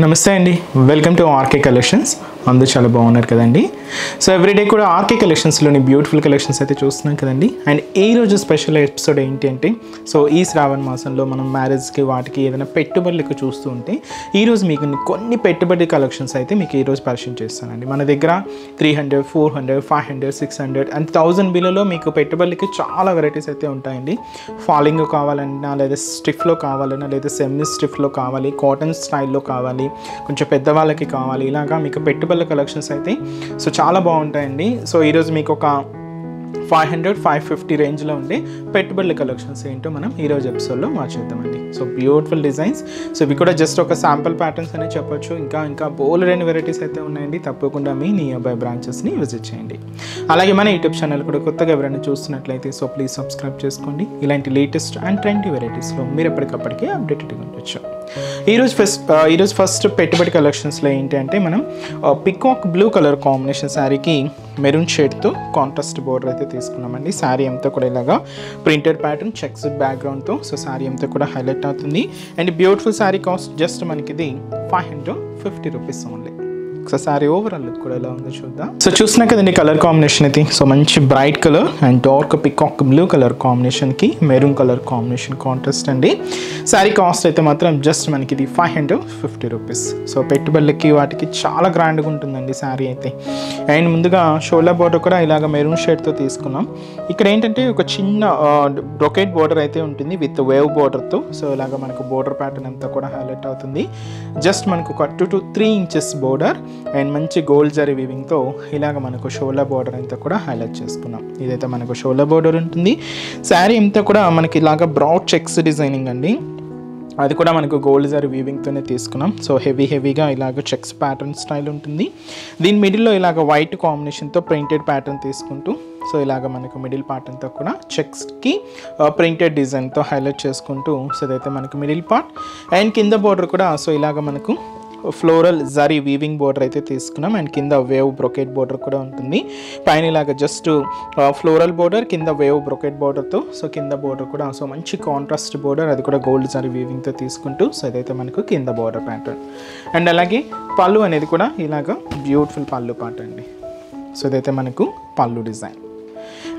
నమస్తే అండి, welcome to RK collections. అందరూ చాలా బాగున్నారు కదండి. సో ఎవ్రీడే కూడా ఆర్కే కలెక్షన్స్లోని బ్యూటిఫుల్ కలెక్షన్స్ అయితే చూస్తున్నాం కదండి. అండ్ ఈరోజు స్పెషల్ ఎపిసోడ్ ఏంటి అంటే, సో ఈ శ్రావణ మాసంలో మనం మ్యారేజ్కి వాటికి ఏదైనా పెట్టుబడులకు చూస్తూ ఉంటే ఈరోజు మీకు కొన్ని పెట్టుబడి కలెక్షన్స్ అయితే మీకు ఈరోజు పరిచయం చేస్తానండి. మన దగ్గర 300, 400, 500, 600 అండ్ 1000 బిల్లులో మీకు పెట్టుబడులకి చాలా వెరైటీస్ అయితే ఉంటాయండి. ఫాలింగ్ కావాలన్నా, లేదా స్టిఫ్లో కావాలన్నా, లేదా సెమీ స్టిఫ్లో కావాలి, కాటన్ స్టైల్లో కావాలి, కొంచెం పెద్దవాళ్ళకి కావాలి, ఇలాగా మీకు పెట్టుబడుల కలెక్షన్స్ అయితే సో చాలా బాగుంటాయండి. సో ఈరోజు మీకు ఒక 500, 550 రేంజ్లో ఉండే పెట్టుబడుల కలెక్షన్స్ ఏంటో మనం ఈరోజు ఎపిసోడ్లో మార్చేద్దామండి. సో బ్యూటిఫుల్ డిజైన్స్, సో ఇవి కూడా జస్ట్ ఒక శాంపుల్ ప్యాటర్న్స్ అనే చెప్పొచ్చు. ఇంకా బోల్డ్ వెరైటీస్ అయితే ఉన్నాయండి. తప్పకుండా మీ నియర్ బై బ్రాంచెస్ని విజిట్ చేయండి. అలాగే మన యూట్యూబ్ ఛానల్ కూడా కొత్తగా ఎవరైనా చూస్తున్నట్లయితే సో ప్లీజ్ సబ్స్క్రైబ్ చేసుకోండి. ఇలాంటి లేటెస్ట్ అండ్ ట్రెండీ వెరైటీస్లో మీరు ఎప్పటికప్పటికీ అప్డేటెడ్గా ఉండొచ్చు. ఈరోజు ఫస్ట్ పెట్టుబడి కలెక్షన్స్లో ఏంటి అంటే, మనం పికాక్ బ్లూ కలర్ కాంబినేషన్ శారీకి మెరూన్ షేడ్తో కాంట్రాస్ట్ బోర్డర్ అయితే తీసుకున్నామండి. శారీ అంతా కూడా ఇలాగా ప్రింటెడ్ ప్యాటర్న్ చెక్స్ బ్యాక్గ్రౌండ్తో సో శారీ అంతా కూడా హైలైట్ అవుతుంది. And beautiful sari cost just మనకి ఇది 550 rupees only. So sari overall look కూడా ఎలా ఉందో చూద్దాం. సో చూసినా కదండి కలర్ కాంబినేషన్ అయితే, సో మంచి bright colour and dark peacock blue colour కాంబినేషన్కి మెరూన్ కలర్ కాంబినేషన్ కాంట్రాస్ట్ అండి. శారీ కాస్ట్ అయితే మాత్రం జస్ట్ మనకి ఇది 550 రూపీస్. సో పెట్టుబడులకి వాటికి చాలా గ్రాండ్గా ఉంటుందండి శారీ అయితే. అండ్ ముందుగా షోల్డర్ బోర్డర్ కూడా ఇలాగ మెరూన్ షేడ్తో తీసుకున్నాం. ఇక్కడ ఏంటంటే ఒక చిన్న బ్రొకెట్ బోర్డర్ అయితే ఉంటుంది విత్ వేవ్ బోర్డర్తో. సో ఇలాగ మనకు బోర్డర్ ప్యాటర్న్ అంతా కూడా హైలైట్ అవుతుంది. జస్ట్ మనకు ఒక 2 to 3 ఇంచెస్ బోర్డర్ అండ్ మంచి గోల్డ్ జరీ వీవింగ్తో ఇలాగ మనకు షోల్డర్ బోర్డర్ అంతా కూడా హైలైట్ చేసుకున్నాం. ఇదైతే మనకు షోల్డర్ బోర్డర్ ఉంటుంది. శారీ అంతా కూడా మనకి ఇలాగ బ్రాడ్ చెక్స్ డిజైనింగ్ అండి. అది కూడా మనకు గోల్డ్ జరీ వీవింగ్తోనే తీసుకున్నాం. సో హెవీగా ఇలాగ చెక్స్ ప్యాటర్న్ స్టైల్ ఉంటుంది. దీని మిడిల్లో ఇలాగ వైట్ కాంబినేషన్తో ప్రింటెడ్ ప్యాటర్న్ తీసుకుంటూ సో ఇలాగ మనకు మిడిల్ పార్ట్ అంతా కూడా చెక్స్కి ప్రింటెడ్ డిజైన్తో హైలైట్ చేసుకుంటూ సో ఇదైతే మనకు మిడిల్ పార్ట్. అండ్ కింద బోర్డర్ కూడా సో ఇలాగ మనకు ఫ్లోరల్ జరీ వీవింగ్ బోర్డర్ అయితే తీసుకున్నాం. అండ్ కింద వేవ్ బ్రొకెట్ బోర్డర్ కూడా ఉంటుంది. పైన ఇలాగ జస్ట్ ఫ్లోరల్ బోర్డర్, కింద వేవ్ బ్రొకెట్ బోర్డర్తో సో కింద బోర్డర్ కూడా సో మంచి కాంట్రాస్ట్ బోర్డర్, అది కూడా గోల్డ్ జరీ వీవింగ్తో తీసుకుంటూ సో ఇదైతే మనకు కింద బోర్డర్ ప్యాటర్న్. అండ్ అలాగే పళ్ళు అనేది కూడా ఇలాగ బ్యూటిఫుల్ పళ్ళు పార్ట్ అండి. సో ఇదైతే మనకు పళ్ళు డిజైన్.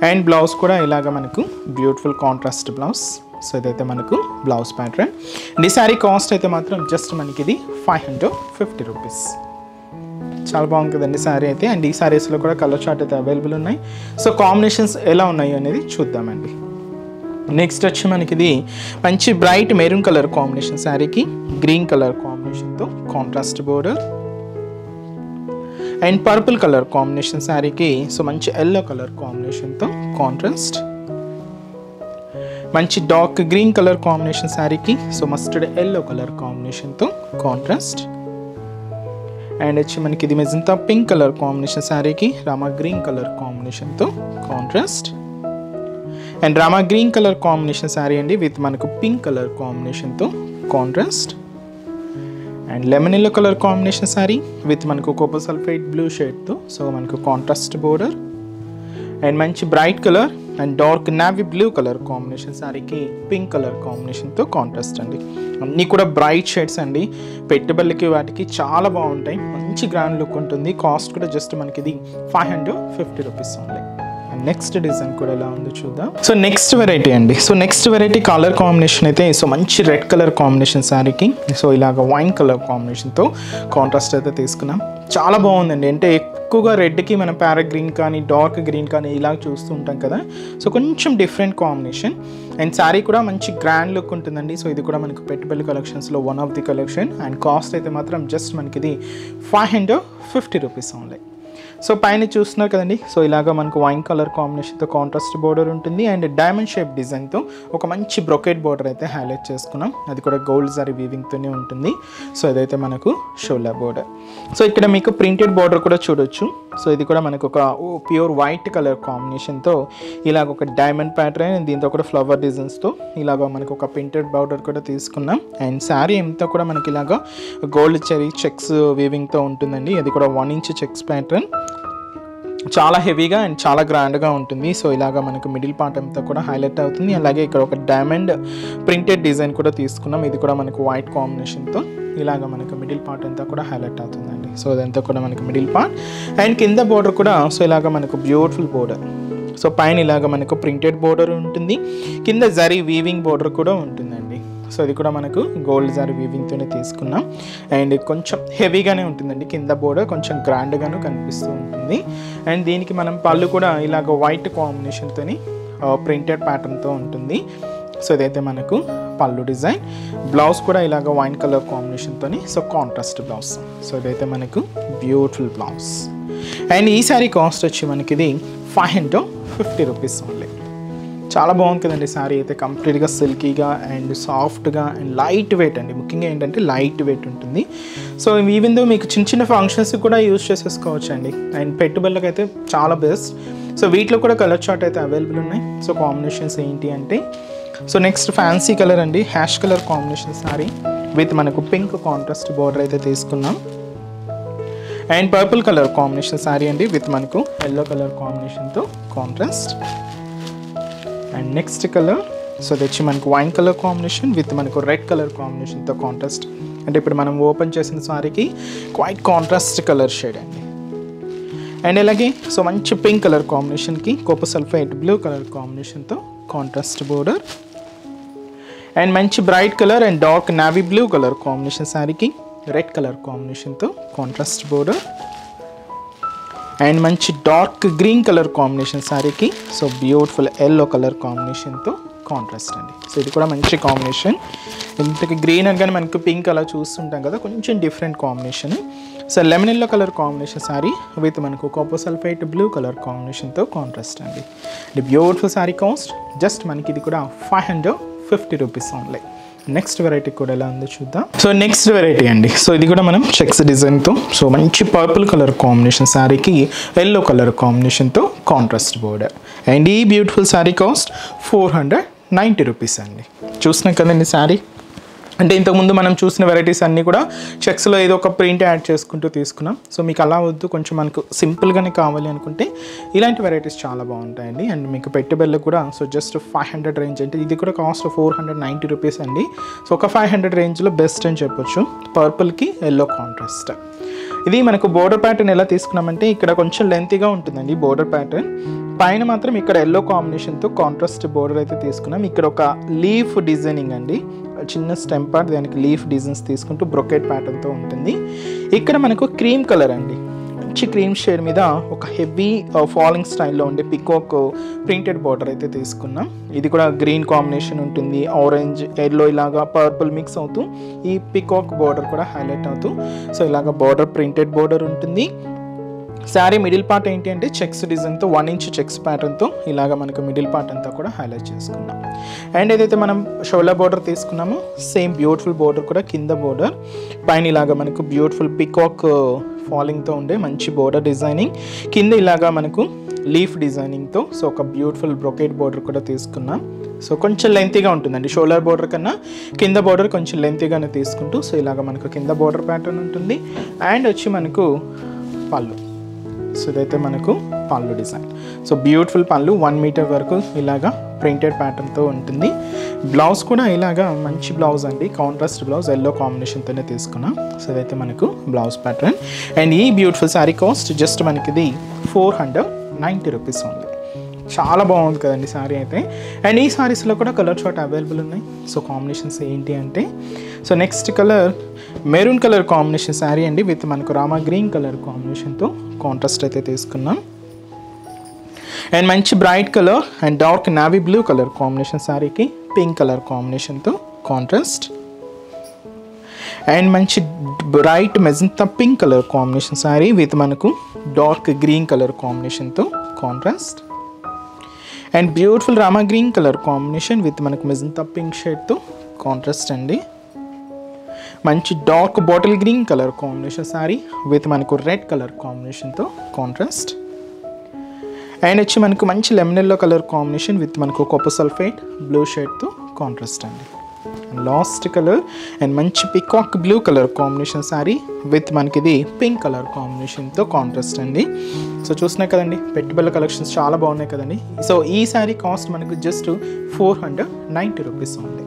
అండ్ బ్లౌజ్ కూడా ఇలాగ మనకు బ్యూటిఫుల్ కాంట్రాస్ట్ బ్లౌజ్. సో ఇదైతే మనకు బ్లౌజ్ ప్యాటర్న్. ఈ శారీ కాస్ట్ అయితే మాత్రం జస్ట్ మనకి ఇది 550 రూపీస్. చాలా బాగుంది కదండి శారీ అయితే. అండ్ ఈ శారీస్లో కూడా కలర్ చార్ట్ అయితే అవైలబుల్ ఉన్నాయి. సో కాంబినేషన్స్ ఎలా ఉన్నాయి అనేది చూద్దామండి. నెక్స్ట్ వచ్చి మనకి ఇది మంచి బ్రైట్ మెరూన్ కలర్ కాంబినేషన్ శారీకి గ్రీన్ కలర్ కాంబినేషన్తో contrast border. And purple colour combination శారీకి సో మంచి ఎల్లో కలర్ కాంబినేషన్తో కాంట్రాస్ట్. మంచి డార్క్ గ్రీన్ కలర్ కాంబినేషన్ శారీకి సో మస్టర్డ్ ఎల్లో కలర్ కాంబినేషన్తో కాంట్రాస్ట్. అండ్ వచ్చి మనకి ఇది మెజంతా పింక్ కలర్ కాంబినేషన్ శారీకి రామా గ్రీన్ కలర్ కాంబినేషన్తో contrast. And Rama green colour combination sari అండి విత్ మనకు పింక్ కలర్ కాంబినేషన్తో contrast. And lemon yellow colour combination sari with మనకు కోపర్ సల్ఫైడ్ బ్లూ షేడ్తో సో మనకు కాంట్రాస్ట్ బోర్డర్. అండ్ మంచి bright colour and dark navy blue colour combination శారీకి pink colour కాంబినేషన్తో contrast అండి. అన్నీ కూడా బ్రైట్ షేడ్స్ అండి. పెట్టుబడులకి వాటికి చాలా బాగుంటాయి. మంచి గ్రాండ్ లుక్ ఉంటుంది. కాస్ట్ కూడా జస్ట్ మనకి ఇది 550 రూపీస్ ఓన్లీ. నెక్స్ట్ డిజైన్ కూడా ఎలా ఉందో చూద్దాం. సో నెక్స్ట్ వెరైటీ అండి. So next variety colour combination అయితే సో మంచి రెడ్ కలర్ కాంబినేషన్ శారీకి సో ఇలాగ వైన్ కలర్ కాంబినేషన్తో కాంట్రాస్ట్ అయితే తీసుకున్నాం. చాలా బాగుందండి. అంటే ఎక్కువగా రెడ్కి మనం ప్యారెట్ గ్రీన్ కానీ డార్క్ గ్రీన్ కానీ ఇలా చూస్తూ ఉంటాం కదా. సో కొంచెం డిఫరెంట్ కాంబినేషన్. అండ్ శారీ కూడా మంచి గ్రాండ్ లుక్ ఉంటుందండి. సో ఇది కూడా మనకు పెట్టుబడి కలెక్షన్స్లో one of the collection. And cost అయితే మాత్రం జస్ట్ మనకి ఇది 550 రూపీస్ ఓన్లీ. సో పైన చూస్తున్నారు కదండి. సో ఇలాగ మనకు వైన్ కలర్ కాంబినేషన్తో కాంట్రాస్ట్ బోర్డర్ ఉంటుంది. అండ్ డైమండ్ షేప్ డిజైన్తో ఒక మంచి బ్రొకెట్ బోర్డర్ అయితే హైలైట్ చేసుకున్నాం. అది కూడా గోల్డ్ జరీ వీవింగ్తోనే ఉంటుంది. సో ఇదైతే మనకు షోల్డర్ బోర్డర్. సో ఇక్కడ మీకు ప్రింటెడ్ బోర్డర్ కూడా చూడొచ్చు. సో ఇది కూడా మనకు ఒక ప్యూర్ వైట్ కలర్ కాంబినేషన్తో ఇలాగ ఒక డైమండ్ ప్యాటర్న్, దీంతో కూడా ఫ్లవర్ డిజైన్స్తో ఇలాగ మనకు ఒక ప్రింటెడ్ బోర్డర్ కూడా తీసుకున్నాం. అండ్ శారీ అంతా కూడా మనకి ఇలాగ గోల్డ్ చెరీ చెక్స్ వీవింగ్తో ఉంటుందండి. అది కూడా 1 ఇంచ్ చెక్స్ ప్యాటర్న్. చాలా హెవీగా అండ్ చాలా గ్రాండ్గా ఉంటుంది. సో ఇలాగ మనకు మిడిల్ పార్ట్ అంతా కూడా హైలైట్ అవుతుంది. అలాగే ఇక్కడ ఒక డైమండ్ ప్రింటెడ్ డిజైన్ కూడా తీసుకున్నాం. ఇది కూడా మనకు వైట్ కాంబినేషన్తో ఇలాగ మనకు మిడిల్ పార్ట్ అంతా కూడా హైలైట్ అవుతుందండి. సో ఇదంతా కూడా మనకు మిడిల్ పార్ట్ అండ్ కింద బోర్డర్ కూడా సో ఇలాగ మనకు బ్యూటిఫుల్ బోర్డర్. సో పైన ఇలాగ మనకు ప్రింటెడ్ బోర్డర్ ఉంటుంది, కింద జరీ వీవింగ్ బోర్డర్ కూడా ఉంటుందండి. సో ఇది కూడా మనకు గోల్డ్ జరీ వీవింగ్తోనే తీసుకున్నాం అండ్ కొంచెం హెవీగానే ఉంటుందండి. కింద బోర్డర్ కొంచెం గ్రాండ్గాను కనిపిస్తూ ఉంటుంది అండ్ దీనికి మనం పళ్ళు కూడా ఇలాగ వైట్ కాంబినేషన్తోని ప్రింటెడ్ ప్యాటర్న్తో ఉంటుంది. సో ఇదైతే మనకు పళ్ళు డిజైన్. బ్లౌజ్ కూడా ఇలాగ వైన్ కలర్ కాంబినేషన్తోని సో కాంట్రాస్ట్ బ్లౌజ్. సో ఇదైతే మనకు బ్యూటిఫుల్ బ్లౌజ్ అండ్ ఈ శారీ కాస్ట్ వచ్చి మనకి ఇది 550 రూపీస్ ఓన్లీ. చాలా బాగుంది కదండి శారీ అయితే. కంప్లీట్గా సిల్కీగా అండ్ సాఫ్ట్గా అండ్ లైట్ వెయిట్ అండి. ముఖ్యంగా ఏంటంటే లైట్ వెయిట్ ఉంటుంది. సో ఈవెన్ దో మీకు చిన్న చిన్న ఫంక్షన్స్కి కూడా యూజ్ చేసేసుకోవచ్చు అండి అండ్ పెట్టుబడులకు అయితే చాలా బెస్ట్. సో వీటిలో కూడా కలర్ చార్ట్ అయితే అవైలబుల్ ఉన్నాయి. సో కాంబినేషన్స్ ఏంటి అంటే సో నెక్స్ట్ ఫ్యాన్సీ కలర్ అండి, ash colour combination sari with మనకు పింక్ కాంట్రాస్ట్ బోర్డర్ అయితే తీసుకున్నాం and purple colour combination sari అండి విత్ మనకు ఎల్లో కలర్ కాంబినేషన్తో contrast and next colour so అది వచ్చి మనకు వైన్ కలర్ కాంబినేషన్ విత్ మనకు రెడ్ కలర్ కాంబినేషన్తో కాంట్రాస్ట్. అంటే ఇప్పుడు మనం ఓపెన్ చేసిన శారీకి క్వైట్ కాంట్రాస్ట్ కలర్ షేడ్ అండి అండ్ అలాగే సో మంచి పింక్ కలర్ కాంబినేషన్కి కోపర్ సల్ఫైడ్ బ్లూ కలర్ కాంబినేషన్తో కాంట్రాస్ట్ బోర్డర్ అండ్ మంచి bright colour and dark navy blue colour combination శారీకి రెడ్ కలర్ కాంబినేషన్తో కాంట్రాస్ట్ బోర్డర్ అండ్ మంచి డార్క్ గ్రీన్ కలర్ కాంబినేషన్ శారీకి సో బ్యూటిఫుల్ ఎల్లో కలర్ కాంబినేషన్తో contrast అండి. So ఇది కూడా మంచి కాంబినేషన్. ఇంతకి గ్రీన్ అనగానే మనకు పింక్ అలా చూస్తుంటాం కదా, కొంచెం different combination. So lemon yellow colour combination sari with మనకు కాపర్ సల్ఫైట్ బ్లూ కలర్ కాంబినేషన్తో కాంట్రాస్ట్ అండి. ఇది బ్యూటిఫుల్ శారీ కాస్ట్ జస్ట్ మనకి ఇది కూడా 550 రూపీస్ ఓన్లీ. నెక్స్ట్ వెరైటీ కూడా ఎలా ఉందో చూద్దాం. సో నెక్స్ట్ వెరైటీ అండి. సో ఇది కూడా మనం చెక్స్ డిజైన్తో సో మంచి పర్పుల్ కలర్ కాంబినేషన్ శారీకి ఎల్లో కలర్ కాంబినేషన్తో కాంట్రాస్ట్ బోర్డర్ అండ్ ఈ బ్యూటిఫుల్ శారీ కాస్ట్ 490 రూపీస్ అండి. చూసినాం కదండి శారీ. అంటే ఇంతకుముందు మనం చూసిన వెరైటీస్ అన్నీ కూడా చెక్స్లో ఏదో ఒక ప్రింట్ యాడ్ చేసుకుంటూ తీసుకున్నాం. సో మీకు అలా వద్దు, కొంచెం మనకు సింపుల్గానే కావాలి అనుకుంటే ఇలాంటి వెరైటీస్ చాలా బాగుంటాయండి అండ్ మీకు పెట్టుబడులు కూడా సో జస్ట్ 500 రేంజ్ అంటే ఇది కూడా కాస్ట్ 490 రూపీస్ అండి. సో ఒక 500 రేంజ్లో బెస్ట్ అని చెప్పొచ్చు. పర్పుల్కి ఎల్లో కాంట్రాస్ట్. ఇది మనకు బోర్డర్ ప్యాటర్న్ ఎలా తీసుకున్నామంటే ఇక్కడ కొంచెం లెంతీగా ఉంటుందండి బోర్డర్ ప్యాటర్న్. పైన మాత్రం ఇక్కడ ఎల్లో కాంబినేషన్తో కాంట్రాస్ట్ బోర్డర్ అయితే తీసుకున్నాం. ఇక్కడ ఒక లీఫ్ డిజైనింగ్ అండి, చిన్న స్టెమ్ పార్ట్ దానికి లీఫ్ డిజైన్స్ తీసుకుంటూ బ్రొకెట్ ప్యాటర్న్తో ఉంటుంది. ఇక్కడ మనకు క్రీమ్ కలర్ అండి, మంచి క్రీమ్ షేడ్ మీద ఒక హెవీ ఫాలింగ్ స్టైల్లో ఉండే పికాక్ ప్రింటెడ్ బార్డర్ అయితే తీసుకున్నాం. ఇది కూడా గ్రీన్ కాంబినేషన్ ఉంటుంది, ఆరెంజ్ ఎల్లో ఇలాగా పర్పుల్ మిక్స్ అవుతూ ఈ పికాక్ బార్డర్ కూడా హైలైట్ అవుతూ సో ఇలాగ బార్డర్ ప్రింటెడ్ బార్డర్ ఉంటుంది. శారీ మిడిల్ పార్ట్ ఏంటి అంటే చెక్స్ డిజైన్తో 1 ఇంచ్ చెక్స్ ప్యాటర్న్తో ఇలాగ మనకు మిడిల్ పార్ట్ అంతా కూడా హైలైట్ చేసుకున్నాం. అండ్ ఏదైతే మనం షోల్డర్ బార్డర్ తీసుకున్నామో సేమ్ బ్యూటిఫుల్ బార్డర్ కూడా కింద బార్డర్ పైన ఇలాగ మనకు బ్యూటిఫుల్ పికాక్ ఫాలింగ్తో ఉండే మంచి బార్డర్ డిజైనింగ్, కింద ఇలాగా మనకు లీఫ్ డిజైనింగ్తో సో ఒక బ్యూటిఫుల్ బ్రొకెట్ బార్డర్ కూడా తీసుకున్నాం. సో కొంచెం లెంతీగా ఉంటుందండి, షోల్డర్ బార్డర్ కన్నా కింద బార్డర్ కొంచెం లెంతీగానే తీసుకుంటూ సో ఇలాగ మనకు కింద బార్డర్ ప్యాటర్న్ ఉంటుంది. అండ్ వచ్చి మనకు పళ్ళు, సో ఇదైతే మనకు పళ్ళు డిజైన్. సో బ్యూటిఫుల్ పళ్ళు 1 మీటర్ వరకు ఇలాగా ప్రింటెడ్ ప్యాటర్న్తో ఉంటుంది. బ్లౌజ్ కూడా ఇలాగా మంచి బ్లౌజ్ అండి, కాంట్రాస్ట్ బ్లౌజ్ ఎల్లో కాంబినేషన్తోనే తీసుకున్నాం. సో ఇదైతే మనకు బ్లౌజ్ ప్యాటర్న్ అండ్ ఈ బ్యూటిఫుల్ శారీ కాస్ట్ జస్ట్ మనకి ఇది 490 రూపీస్ ఓన్లీ. చాలా బాగుంది కదండి శారీ అయితే. అండ్ ఈ శారీస్లో కూడా కలర్ చార్ట్ అవైలబుల్ ఉన్నాయి. సో కాంబినేషన్స్ ఏంటి అంటే so next colour maroon colour combination sari అండి విత్ మనకు రామా గ్రీన్ కలర్ కాంబినేషన్తో కాంట్రాస్ట్ అయితే తీసుకున్నాం. అండ్ మంచి bright colour and dark navy blue colour combination శారీకి పింక్ కలర్ కాంబినేషన్తో కాంట్రాస్ట్ అండ్ మంచి bright magenta pink colour combination sari with మనకు డార్క్ గ్రీన్ కలర్ కాంబినేషన్తో contrast and beautiful Rama green colour combination with మనకు మెజంతా పింక్ షేడ్తో కాంట్రాస్ట్ అండి. మంచి dark bottle green colour combination sari with మనకు red colour కాంబినేషన్తో contrast and వచ్చి మనకు మంచి lemon yellow colour combination with మనకు కాపర్ సల్ఫైట్ బ్లూ షేడ్తో కాంట్రాస్ట్ అండి. లాస్ట్ కలర్ అండ్ మంచి peacock blue colour combination sari with మనకి ఇది పింక్ కలర్ కాంబినేషన్తో కాంట్రాస్ట్ అండి. సో చూసినాయి కదండి, పెట్టుబడుల కలెక్షన్స్ చాలా బాగున్నాయి కదండి. సో ఈ శారీ కాస్ట్ మనకు జస్ట్ 490 రూపీస్ ఉంది.